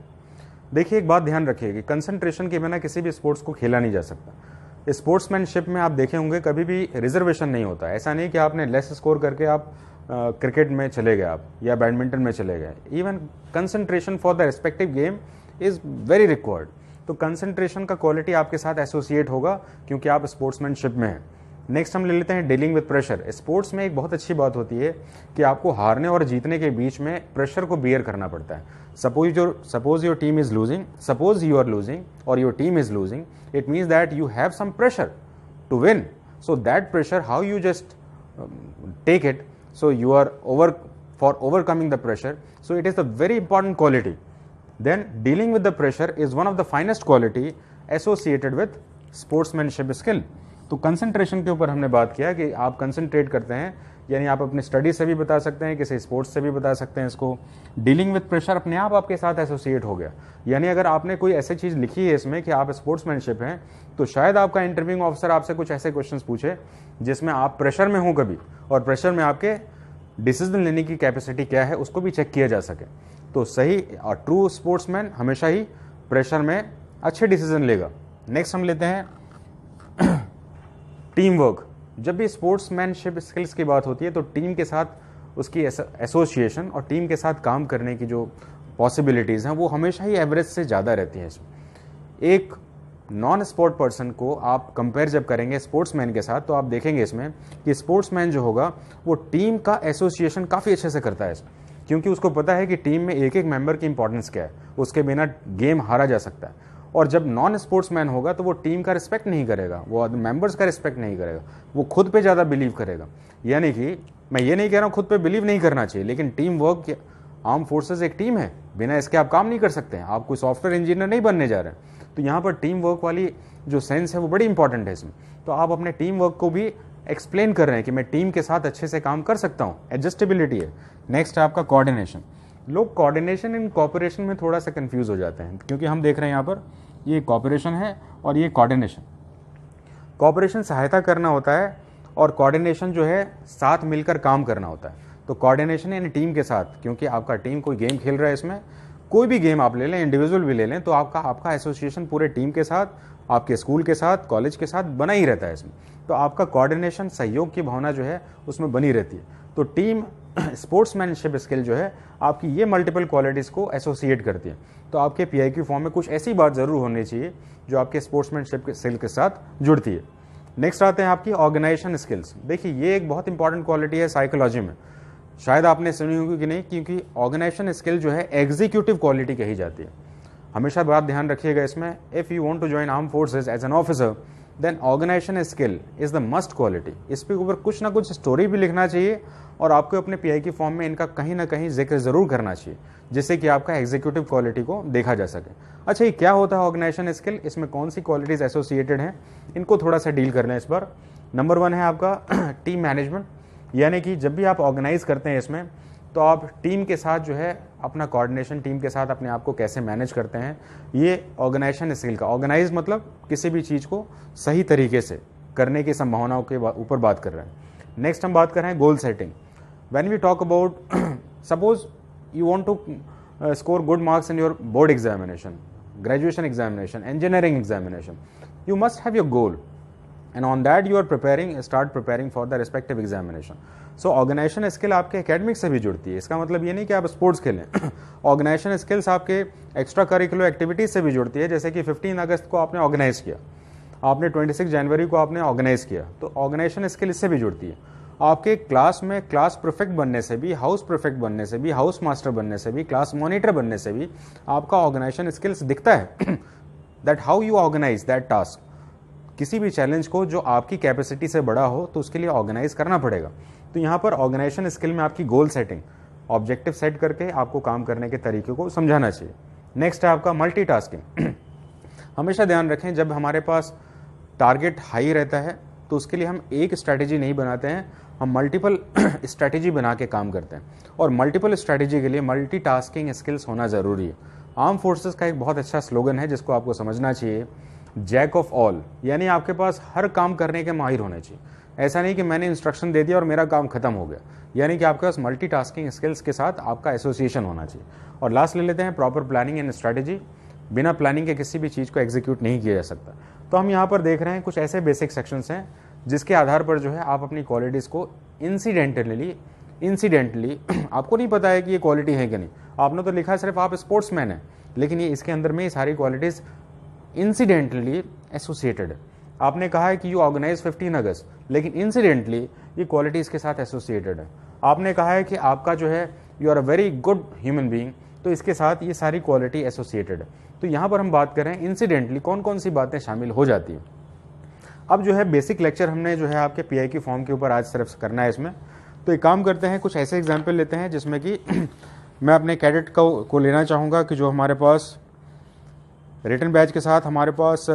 देखिए एक बात ध्यान रखिए कि कंसंट्रेशन के बिना किसी भी स्पोर्ट्स को खेला नहीं जा सकता। स्पोर्ट्समैनशिप में आप देखे होंगे कभी भी रिजर्वेशन नहीं होता। ऐसा नहीं कि आपने लेस स्कोर करके आप क्रिकेट में चले गए आप या बैडमिंटन में चले गए। Even concentration for the respective game is very required. तो कंसंट्रेशन का क्वालिटी आपके साथ एसोसिएट होगा क्योंकि आप स्पोर्ट्समैनशिप में हैं। नेक्स्ट हम ले लेते हैं डीलिंग विद प्रेशर। स्पोर्ट्स में एक बहुत अच्छी बात होती है कि आपको हारने और जीतने के बीच में प्रेशर को बियर करना पड़ता है। Suppose your team is losing, suppose you are losing और your team is losing, it means that you have some pressure to win. So that pressure, how you just take it, so you are overcoming the pressure, so it is a very important quality. Then dealing with the pressure is one of the finest quality associated with sportsmanship skill. तो concentration के ऊपर हमने बात किया कि आप concentrate करते हैं यानी आप अपने स्टडी से भी बता सकते हैं, किसी स्पोर्ट्स से भी बता सकते हैं इसको। डीलिंग विद प्रेशर अपने आप आपके साथ एसोसिएट हो गया, यानी अगर आपने कोई ऐसी चीज़ लिखी है इसमें कि आप स्पोर्ट्समैनशिप हैं, तो शायद आपका इंटरव्यूइंग ऑफिसर आपसे कुछ ऐसे क्वेश्चंस पूछे जिसमें आप प्रेशर में हो कभी, और प्रेशर में आपके डिसीजन लेने की कैपेसिटी क्या है उसको भी चेक किया जा सके। तो सही और ट्रू स्पोर्ट्समैन हमेशा ही प्रेशर में अच्छे डिसीजन लेगा। नेक्स्ट हम लेते हैं टीम वर्क। जब भी स्पोर्ट्समैनशिप स्किल्स की बात होती है तो टीम के साथ उसकी एसोसिएशन और टीम के साथ काम करने की जो पॉसिबिलिटीज़ हैं वो हमेशा ही एवरेज से ज़्यादा रहती हैं इसमें। एक नॉन स्पोर्ट पर्सन को आप कंपेयर जब करेंगे स्पोर्ट्समैन के साथ, तो आप देखेंगे इसमें कि स्पोर्ट्समैन जो होगा वो टीम का एसोसिएशन काफ़ी अच्छे से करता है इसमें, क्योंकि उसको पता है कि टीम में एक एक मेंबर की इंपॉर्टेंस क्या है, उसके बिना गेम हारा जा सकता है। और जब नॉन स्पोर्ट्समैन होगा तो वो टीम का रिस्पेक्ट नहीं करेगा, वो मेंबर्स का रिस्पेक्ट नहीं करेगा, वो खुद पे ज़्यादा बिलीव करेगा। यानी कि मैं ये नहीं कह रहा हूँ खुद पे बिलीव नहीं करना चाहिए, लेकिन टीम वर्क, आर्म फोर्सेस एक टीम है, बिना इसके आप काम नहीं कर सकते हैं, आप कोई सॉफ्टवेयर इंजीनियर नहीं बनने जा रहे हैं। तो यहाँ पर टीम वर्क वाली जो सेंस है वो बड़ी इंपॉर्टेंट है इसमें। तो आप अपने टीम वर्क को भी एक्सप्लेन कर रहे हैं कि मैं टीम के साथ अच्छे से काम कर सकता हूँ, एडजस्टेबिलिटी है। नेक्स्ट है आपका कोऑर्डिनेशन। लोग कोऑर्डिनेशन एंड कोऑपरेशन में थोड़ा सा कंफ्यूज हो जाते हैं, क्योंकि हम देख रहे हैं यहाँ पर ये कोऑपरेशन है और ये कोऑर्डिनेशन। कोऑपरेशन सहायता करना होता है और कोऑर्डिनेशन जो है साथ मिलकर काम करना होता है। तो कोऑर्डिनेशन यानी टीम के साथ, क्योंकि आपका टीम कोई गेम खेल रहा है, इसमें कोई भी गेम आप ले लें, इंडिविजुअल भी ले लें, तो आपका एसोसिएशन पूरे टीम के साथ, आपके स्कूल के साथ, कॉलेज के साथ बना ही रहता है इसमें। तो आपका कोऑर्डिनेशन, सहयोग की भावना जो है उसमें बनी रहती है। तो टीम स्पोर्ट्समैनशिप स्किल जो है आपकी ये मल्टीपल क्वालिटीज़ को एसोसिएट करती है। तो आपके PIQ फॉर्म में कुछ ऐसी बात ज़रूर होनी चाहिए जो आपके स्पोर्ट्समैनशिप स्किल के साथ जुड़ती है। नेक्स्ट आते हैं आपकी ऑर्गेनाइजेशन स्किल्स। देखिए ये एक बहुत इंपॉर्टेंट क्वालिटी है साइकोलॉजी में, शायद आपने सुनी होगी कि नहीं, क्योंकि ऑर्गेनाइजेशन स्किल जो है एग्जीक्यूटिव क्वालिटी कही जाती है। हमेशा बात ध्यान रखिएगा इसमें, if you want to join arm forces as an officer then organisation skill is the must quality. इस पे ऊपर कुछ ना कुछ स्टोरी भी लिखना चाहिए और आपको अपने PIQ फॉर्म में इनका कहीं ना कहीं जिक्र जरूर करना चाहिए, जिससे कि आपका एग्जीक्यूटिव क्वालिटी को देखा जा सके। अच्छा, ये क्या होता है ऑर्गेनाइजेशन स्किल, इसमें कौन सी क्वालिटीज एसोसिएटेड हैं, इनको थोड़ा सा डील कर लें इस बार। नंबर 1 है आपका टीम मैनेजमेंट, यानी कि जब भी आप ऑर्गेनाइज करते हैं इसमें, तो आप टीम के साथ जो है अपना कोऑर्डिनेशन, टीम के साथ अपने आप को कैसे मैनेज करते हैं, ये ऑर्गेनाइजेशन स्किल का। ऑर्गेनाइज मतलब किसी भी चीज़ को सही तरीके से करने की संभावनाओं के ऊपर बात कर रहे हैं। नेक्स्ट हम बात कर रहे हैं goal setting. When we talk about, suppose you want to score good marks in your board examination, graduation examination, engineering examination, you must have your goal and on that you are start preparing for the respective examination. So organization skill आपके academic से भी जुड़ती है। इसका मतलब ये नहीं कि आप स्पोर्ट्स खेलें ऑर्गेनाइजेशन स्किल्स आपके एक्स्ट्रा करिकुलर एक्टिविटीज से भी जुड़ती है। जैसे कि 15 अगस्त को आपने ऑर्गेनाइज किया, आपने 26 जनवरी को आपने ऑर्गेनाइज किया, तो ऑर्गेनाइजेशन स्किल इससे भी जुड़ती है। आपके क्लास में क्लास प्रीफेक्ट बनने से भी, हाउस प्रीफेक्ट बनने से भी, हाउस मास्टर बनने से भी, क्लास मॉनिटर बनने से भी आपका ऑर्गेनाइजेशन स्किल्स दिखता है that how you organise that task. किसी भी चैलेंज को जो आपकी कैपेसिटी से बड़ा हो तो उसके लिए ऑर्गेनाइज करना पड़ेगा। तो यहाँ पर ऑर्गेनाइजेशन स्किल में आपकी गोल सेटिंग, ऑब्जेक्टिव सेट करके आपको काम करने के तरीके को समझाना चाहिए। नेक्स्ट है आपका मल्टीटास्किंग। हमेशा ध्यान रखें, जब हमारे पास टारगेट हाई रहता है तो उसके लिए हम एक स्ट्रैटेजी नहीं बनाते हैं, हम मल्टीपल स्ट्रैटेजी बना के काम करते हैं। और मल्टीपल स्ट्रैटेजी के लिए मल्टीटास्किंग स्किल्स होना ज़रूरी है। आर्म फोर्सेस का एक बहुत अच्छा स्लोगन है जिसको आपको समझना चाहिए, जैक ऑफ ऑल, यानी आपके पास हर काम करने के माहिर होने चाहिए। ऐसा नहीं कि मैंने इंस्ट्रक्शन दे दिया और मेरा काम खत्म हो गया, यानी कि आपके पास मल्टीटास्किंग स्किल्स के साथ आपका एसोसिएशन होना चाहिए। और लास्ट ले लेते हैं प्रॉपर प्लानिंग एंड स्ट्रैटेजी। बिना प्लानिंग के किसी भी चीज़ को एग्जीक्यूट नहीं किया जा सकता। तो हम यहाँ पर देख रहे हैं कुछ ऐसे बेसिक सेक्शंस हैं जिसके आधार पर जो है आप अपनी क्वालिटीज़ को इंसिडेंटली आपको नहीं पता है कि ये क्वालिटी है कि नहीं, आपने तो लिखा है सिर्फ आप स्पोर्ट्समैन हैं, लेकिन ये इसके अंदर में ये सारी क्वालिटीज़ इंसिडेंटली एसोसिएटेड है। आपने कहा है कि यू ऑर्गेनाइज 15 अगस्त, लेकिन इंसिडेंटली ये क्वालिटी इसके साथ एसोसिएटेड है। आपने कहा है कि आपका जो है you are a very good human being, तो इसके साथ ये सारी क्वालिटी एसोसिएटेड है। तो यहाँ पर हम बात कर रहे हैं इंसिडेंटली कौन कौन सी बातें शामिल हो जाती हैं। अब जो है बेसिक लेक्चर हमने जो है आपके PIQ फॉर्म के ऊपर आज सिर्फ करना है इसमें। तो एक काम करते हैं, कुछ ऐसे एग्जाम्पल लेते हैं जिसमें कि मैं अपने कैडेट को लेना चाहूँगा कि जो हमारे पास रिटन बैच के साथ हमारे पास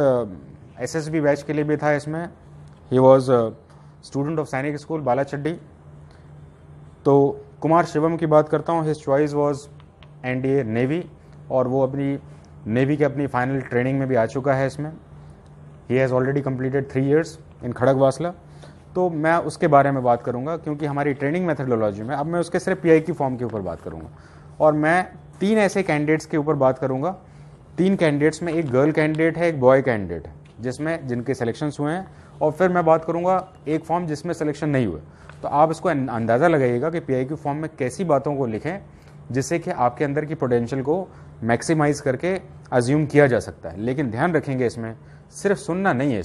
SSB बैच के लिए भी था। इसमें ही वॉज स्टूडेंट ऑफ सैनिक स्कूल बालाचड्डी, तो कुमार शिवम की बात करता हूँ, his choice was NDA navy, और वो अपनी नेवी के अपनी फाइनल ट्रेनिंग में भी आ चुका है इसमें। He has already completed 3 years इन खड़गवासला। तो मैं उसके बारे में बात करूंगा क्योंकि हमारी ट्रेनिंग मेथडोलॉजी में अब मैं उसके सिर्फ पीआई की फॉर्म के ऊपर बात करूंगा, और मैं 3 ऐसे कैंडिडेट्स के ऊपर बात करूंगा। 3 कैंडिडेट्स में एक गर्ल कैंडिडेट है, एक बॉय कैंडिडेट है, जिनके सिलेक्शंस हुए हैं, और फिर मैं बात करूंगा एक फॉर्म जिसमें सिलेक्शन नहीं हुए। तो आप इसको अंदाज़ा लगाइएगा कि पीआई की फॉर्म में कैसी बातों को लिखें जिससे कि आपके अंदर की पोटेंशियल को मैक्सिमाइज करके अज्यूम किया जा सकता है। लेकिन ध्यान रखेंगे इसमें सिर्फ सुनना नहीं है,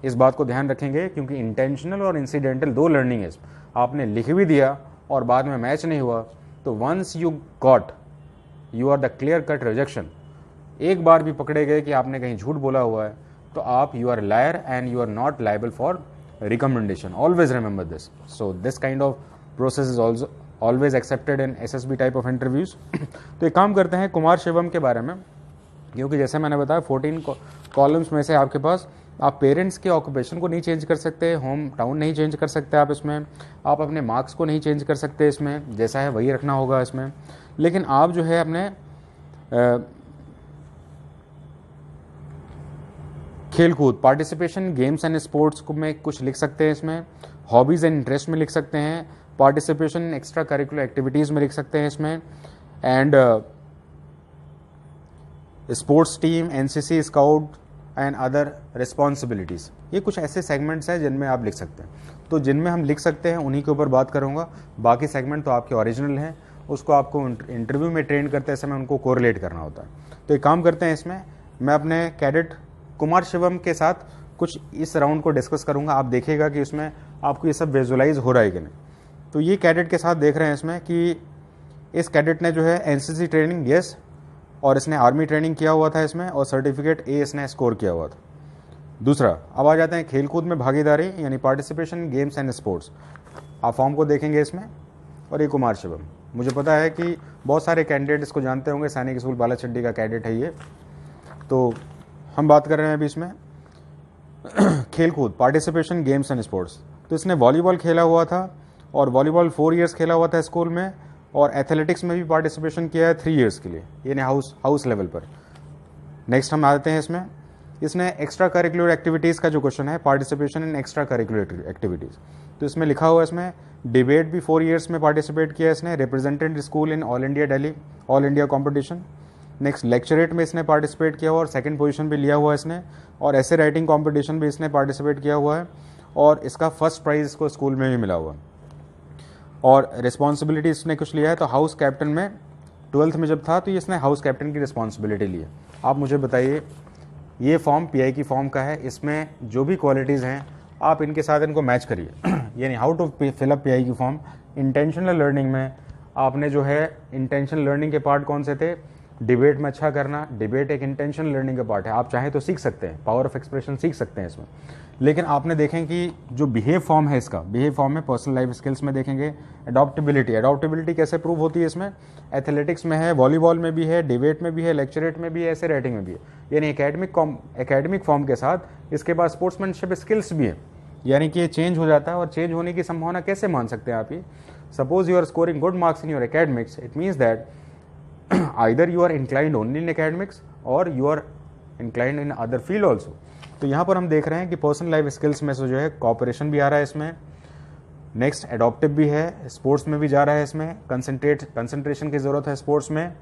इस बात को ध्यान रखेंगे क्योंकि इंटेंशनल और इंसिडेंटल 2 लर्निंग है। आपने लिख भी दिया और बाद में मैच नहीं हुआ, तो once you got, you are the clear cut rejection. एक बार भी पकड़े गए कि आपने कहीं झूठ बोला हुआ है तो आप you are liar and you are not liable for recommendation. Always remember this. So this kind of process is also always accepted in SSB type of interviews. तो एक काम करते हैं कुमार शिवम के बारे में, क्योंकि जैसे मैंने बताया 14 कॉलम्स में से आपके पास, आप पेरेंट्स के ऑक्यूपेशन को नहीं चेंज कर सकते, होम टाउन नहीं चेंज कर सकते आप इसमें, आप अपने मार्क्स को नहीं चेंज कर सकते इसमें, जैसा है वही रखना होगा इसमें। लेकिन आप जो है अपने खेलकूद, पार्टिसिपेशन, गेम्स एंड स्पोर्ट्स को में कुछ लिख सकते हैं इसमें, हॉबीज़ एंड इंटरेस्ट में लिख सकते हैं, पार्टिसिपेशन एक्स्ट्रा करिकुलर एक्टिविटीज़ में लिख सकते हैं इसमें, and sports team, NCC, scout and other responsibilities. ये कुछ ऐसे सेगमेंट्स हैं जिनमें आप लिख सकते हैं। तो जिनमें हम लिख सकते हैं उन्हीं के ऊपर बात करूँगा, बाकी सेगमेंट तो आपके ओरिजिनल हैं, उसको आपको इंटरव्यू में ट्रेन करते समय उनको कोरिलेट करना होता है। तो एक काम करते हैं, इसमें मैं अपने कैडेट कुमार शिवम के साथ कुछ इस राउंड को डिस्कस करूँगा। आप देखिएगा कि इसमें आपको ये सब विजुअलाइज हो रहा है कि नहीं। तो ये कैडेट के साथ देख रहे हैं इसमें कि इस कैडेट ने जो है एनसीसी ट्रेनिंग, यस, और इसने आर्मी ट्रेनिंग किया हुआ था इसमें, और सर्टिफिकेट ए इसने स्कोर किया हुआ था। दूसरा, अब आ जाते हैं खेलकूद में भागीदारी यानी पार्टिसिपेशन, गेम्स एंड स्पोर्ट्स। आप फॉर्म को देखेंगे इसमें, और ये कुमार शिवम, मुझे पता है कि बहुत सारे कैंडिडेट इसको जानते होंगे, सैनिक स्कूल बालाचड्डी का कैडेट है ये। तो हम बात कर रहे हैं अभी इसमें खेलकूद, पार्टिसिपेशन, गेम्स एंड स्पोर्ट्स। तो इसने वॉलीबॉल खेला हुआ था, और वॉलीबॉल 4 years खेला हुआ था स्कूल में, और एथलेटिक्स में भी पार्टिसिपेशन किया है 3 years के लिए, यानी हाउस लेवल पर। नेक्स्ट हम आते हैं इसमें, इसने एक्स्ट्रा करिकुलर एक्टिविटीज़ का जो क्वेश्चन है, participation in extra curricular activities, तो इसमें लिखा हुआ है इसमें डिबेट भी 4 years में पार्टिसिपेट किया इसने, represented school in all India Delhi, all India competition. Next, lecturette में इसने पार्टिसिपेट किया हुआ और 2nd पोजीशन भी लिया हुआ इसने, और ऐसे राइटिंग कॉम्पिटिशन भी इसने पार्टिसिपेट किया हुआ है, और इसका फर्स्ट प्राइज़ इसको स्कूल में भी मिला हुआ। और रिस्पॉन्सिबिलिटी इसने कुछ लिया है, तो हाउस कैप्टन में 12th में जब था तो इसने हाउस कैप्टन की रिस्पॉन्सिबिलिटी ली है। आप मुझे बताइए, ये फॉर्म पीआई की फॉर्म का है, इसमें जो भी क्वालिटीज़ हैं आप इनके साथ इनको मैच करिए यानी how to fill up PI की फॉर्म। इंटेंशनल लर्निंग में आपने जो है, इंटेंशनल लर्निंग के पार्ट कौन से थे, डिबेट में अच्छा करना, डिबेट एक इंटेंशनल लर्निंग का पार्ट है, आप चाहें तो सीख सकते हैं, पावर ऑफ एक्सप्रेशन सीख सकते हैं इसमें। लेकिन आपने देखें कि जो बिहेव फॉर्म है इसका, बिहेव फॉर्म में पर्सनल लाइफ स्किल्स में देखेंगे, अडॉप्टेबिलिटी कैसे प्रूव होती है इसमें, एथलेटिक्स में है, वॉलीबॉल में भी है, डिबेट में भी है, लेक्चरेट में भी है, ऐसे राइटिंग में भी है, यानी एकेडमिक फॉर्म के साथ इसके पास स्पोर्ट्समैनशिप स्किल्स भी है, यानी कि ये चेंज हो जाता है। और चेंज होने की संभावना कैसे मान सकते हैं आप ये, suppose you are scoring good marks in your academics, it means that either you are inclined only in academics or you are inclined in other field also। तो यहाँ पर हम देख रहे हैं कि पर्सनल लाइफ स्किल्स में से जो है कॉपरेशन भी आ रहा है इसमें, नेक्स्ट एडॉप्टिव भी है, स्पोर्ट्स में भी जा रहा है इसमें, कंसंट्रेशन की ज़रूरत है स्पोर्ट्स में,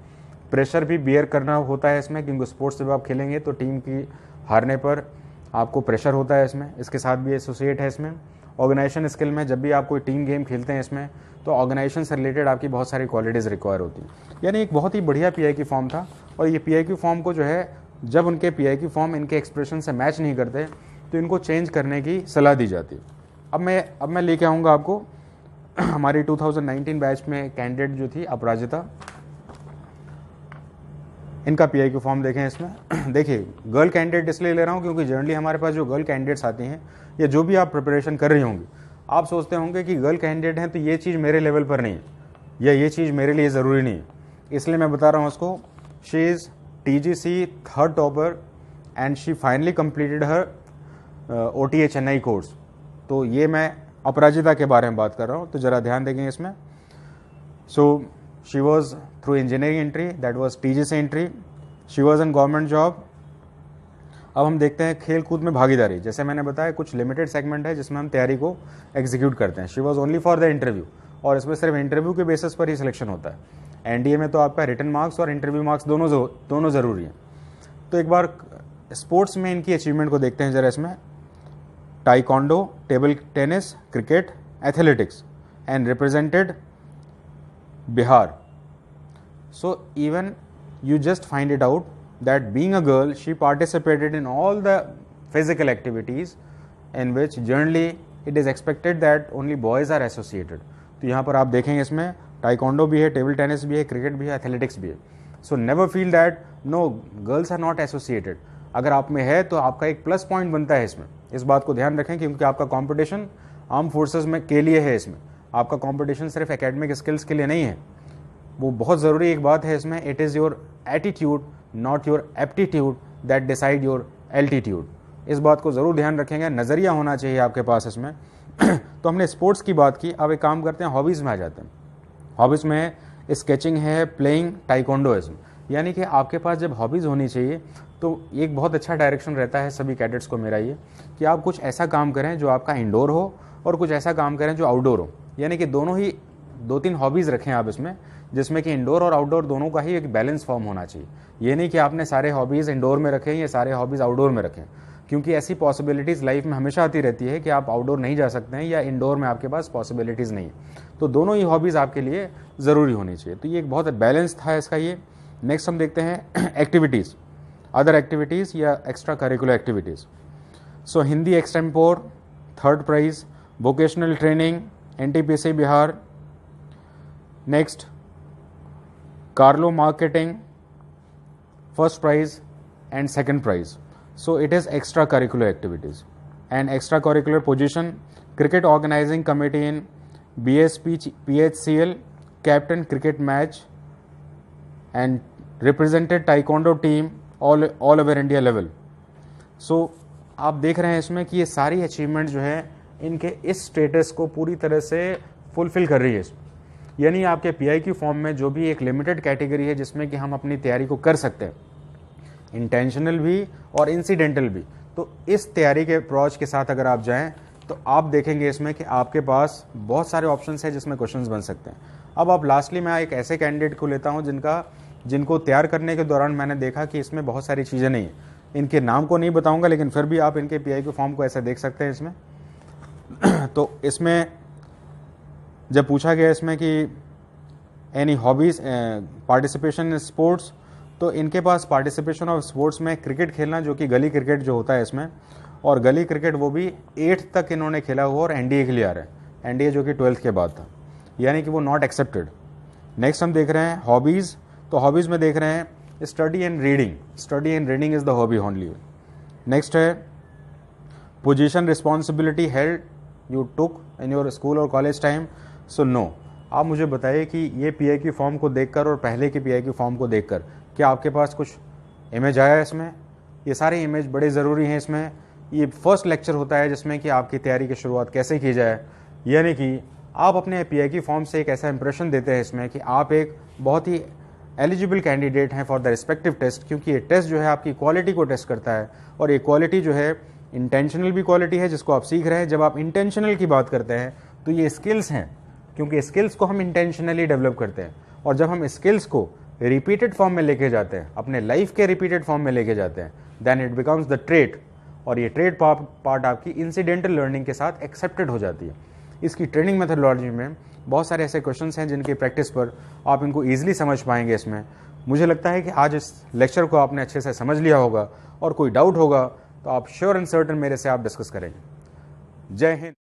प्रेशर भी बियर करना होता है इसमें, क्योंकि स्पोर्ट्स जब आप खेलेंगे तो टीम की हारने पर आपको प्रेशर होता है इसमें, इसके साथ भी एसोसिएट है इसमें। ऑर्गेनाइजेशन स्किल में जब भी आप कोई टीम गेम खेलते हैं इसमें, तो ऑर्गेनाइजेशन से रिलेटेड आपकी बहुत सारी क्वालिटीज़ रिक्वायर होती हैं। यानी एक बहुत ही बढ़िया पीआई की फॉर्म था, और ये पीआई की फॉर्म को जो है, जब उनके पीआई की फॉर्म इनके एक्सप्रेशन से मैच नहीं करते तो इनको चेंज करने की सलाह दी जाती है। अब मैं लेके आऊँगा आपको हमारी 2019 बैच में कैंडिडेट जो थी अपराजिता, इनका पीआई की फॉर्म देखें इसमें। देखिए, गर्ल कैंडिडेट इसलिए ले रहा हूँ क्योंकि जनरली हमारे पास जो गर्ल कैंडिडेट्स आती हैं, या जो भी आप प्रिपरेशन कर रही होंगी, आप सोचते होंगे कि गर्ल कैंडिडेट हैं तो ये चीज़ मेरे लेवल पर नहीं है, या ये चीज़ मेरे लिए ज़रूरी नहीं है, इसलिए मैं बता रहा हूँ उसको। She is TGC 3rd topper and she finally completed her OTA Chennai course. तो ये मैं अपराजिता के बारे में बात कर रहा हूँ, तो ज़रा ध्यान देंगे इसमें। So she was through engineering entry, that was TGC entry. She was in government job. अब हम देखते हैं खेल कूद में भागीदारी. जैसे मैंने बताया कुछ लिमिटेड सेगमेंट है जिसमें हम तैयारी को एग्जीक्यूट करते हैं. She was only for the interview, और इसमें सिर्फ इंटरव्यू के बेसिस पर ही सिलेक्शन होता है. एनडीए में तो आपका रिटन मार्क्स और इंटरव्यू मार्क्स दोनों ज़रूरी हैं. तो एक बार स्पोर्ट्स में इनकी अचीवमेंट को देखते हैं जरा. इसमें taekwondo, table tennis, cricket, athletics, and represented Bihar. So even you just find it out that being a girl, she participated in all the physical activities in which generally it is expected that only boys are associated. तो यहाँ पर आप देखेंगे इसमें taekwondo भी है, table tennis भी है, क्रिकेट भी है, एथलेटिक्स भी है. So never feel that no girls are not associated. अगर आप में है तो आपका एक प्लस पॉइंट बनता है इसमें. इस बात को ध्यान रखें क्योंकि आपका कॉम्पिटिशन आर्म फोर्सेज में के लिए है. इसमें आपका कॉम्पिटिशन सिर्फ एकेडमिक स्किल्स के लिए नहीं है. वो बहुत ज़रूरी एक बात है इसमें. It is your attitude not your aptitude that decide your altitude. इस बात को ज़रूर ध्यान रखेंगे. नज़रिया होना चाहिए आपके पास इसमें. तो हमने स्पोर्ट्स की बात की. अब एक काम करते हैं, हॉबीज़ में आ जाते हैं. हॉबीज़ में स्केचिंग है, प्लेइंग, टाइकोंडोइज्म. यानी कि आपके पास जब हॉबीज़ होनी चाहिए तो एक बहुत अच्छा डायरेक्शन रहता है सभी कैडेट्स को मेरा ये कि आप कुछ ऐसा काम करें जो आपका इंडोर हो और कुछ ऐसा काम करें जो आउटडोर हो. यानी कि दोनों ही 2-3 हॉबीज़ रखें आप इसमें, जिसमें कि इंडोर और आउटडोर दोनों का ही एक बैलेंस फॉर्म होना चाहिए. ये नहीं कि आपने सारे हॉबीज़ इंडोर में रखें या सारे हॉबीज़ आउटडोर में रखें, क्योंकि ऐसी पॉसिबिलिटीज़ लाइफ में हमेशा आती रहती है कि आप आउटडोर नहीं जा सकते हैं या इंडोर में आपके पास पॉसिबिलिटीज़ नहीं है. तो दोनों ही हॉबीज़ आपके लिए ज़रूरी होनी चाहिए. तो ये एक बहुत बैलेंस था इसका ये. नेक्स्ट हम देखते हैं एक्टिविटीज़, अदर एक्टिविटीज़ या extra curricular activities. So Hindi extempore 3rd prize, vocational training NTPC Bihar. Next Carlo marketing 1st prize and 2nd prize. So it is extracurricular activities. And extracurricular position, cricket organizing committee in PHCL, captain cricket match, and represented taekwondo team all over India level. So आप देख रहे हैं इसमें कि ये सारी achievement जो है इनके इस स्टेटस को पूरी तरह से फुलफिल कर रही है. यानी आपके PIQ फॉर्म में जो भी एक लिमिटेड कैटेगरी है जिसमें कि हम अपनी तैयारी को कर सकते हैं, इंटेंशनल भी और इंसिडेंटल भी. तो इस तैयारी के अप्रोच के साथ अगर आप जाएं तो आप देखेंगे इसमें कि आपके पास बहुत सारे ऑप्शंस हैं जिसमें क्वेश्चंस बन सकते हैं. अब आप लास्टली मैं एक ऐसे कैंडिडेट को लेता हूं जिनको तैयार करने के दौरान मैंने देखा कि इसमें बहुत सारी चीज़ें नहीं हैं. इनके नाम को नहीं बताऊँगा, लेकिन फिर भी आप इनके PIQ फॉर्म को ऐसा देख सकते हैं इसमें. तो इसमें जब पूछा गया इसमें कि any hobbies participation in sports, तो इनके पास पार्टिसिपेशन ऑफ स्पोर्ट्स में क्रिकेट खेलना, जो कि गली क्रिकेट जो होता है इसमें, और गली क्रिकेट वो भी 8th तक इन्होंने खेला हुआ और NDA के लिए आ रहे हैं. NDA जो कि 12th के बाद था, यानी कि वो नॉट एक्सेप्टेड. नेक्स्ट हम देख रहे हैं हॉबीज़. तो हॉबीज़ में देख रहे हैं study and reading. Study and reading is the hobby only. Next है position responsibility held you took in your school और कॉलेज टाइम. So no. आप मुझे बताइए कि ये PIQ फॉर्म को देखकर और पहले के PIQ फॉर्म को देखकर क्या आपके पास कुछ इमेज आया है इसमें? ये सारे इमेज बड़े ज़रूरी हैं इसमें. ये फर्स्ट लेक्चर होता है जिसमें कि आपकी तैयारी की शुरुआत कैसे की जाए, यानी कि आप अपने PIQ फॉर्म से एक ऐसा इंप्रेशन देते हैं इसमें कि आप एक बहुत ही एलिजिबल कैंडिडेट हैं फॉर द रिस्पेक्टिव टेस्ट, क्योंकि ये टेस्ट जो है आपकी क्वालिटी को टेस्ट करता है. और ये क्वालिटी जो है इंटेंशनल भी क्वालिटी है जिसको आप सीख रहे हैं. जब आप इंटेंशनल की बात करते हैं तो ये स्किल्स हैं, क्योंकि स्किल्स को हम इंटेंशनली डेवलप करते हैं. और जब हम स्किल्स को रिपीटेड फॉर्म में लेके जाते हैं, अपने लाइफ के रिपीटेड फॉर्म में लेके जाते हैं, then it becomes the trade. और ये ट्रेड पार्ट आपकी इंसिडेंटल लर्निंग के साथ एक्सेप्टेड हो जाती है. इसकी ट्रेनिंग मेथोडोलॉजी में बहुत सारे ऐसे क्वेश्चंस हैं जिनकी प्रैक्टिस पर आप इनको ईजिली समझ पाएंगे इसमें. मुझे लगता है कि आज इस लेक्चर को आपने अच्छे से समझ लिया होगा, और कोई डाउट होगा तो आप श्योर एंड सर्टन मेरे से आप डिस्कस करेंगे. जय हिंद.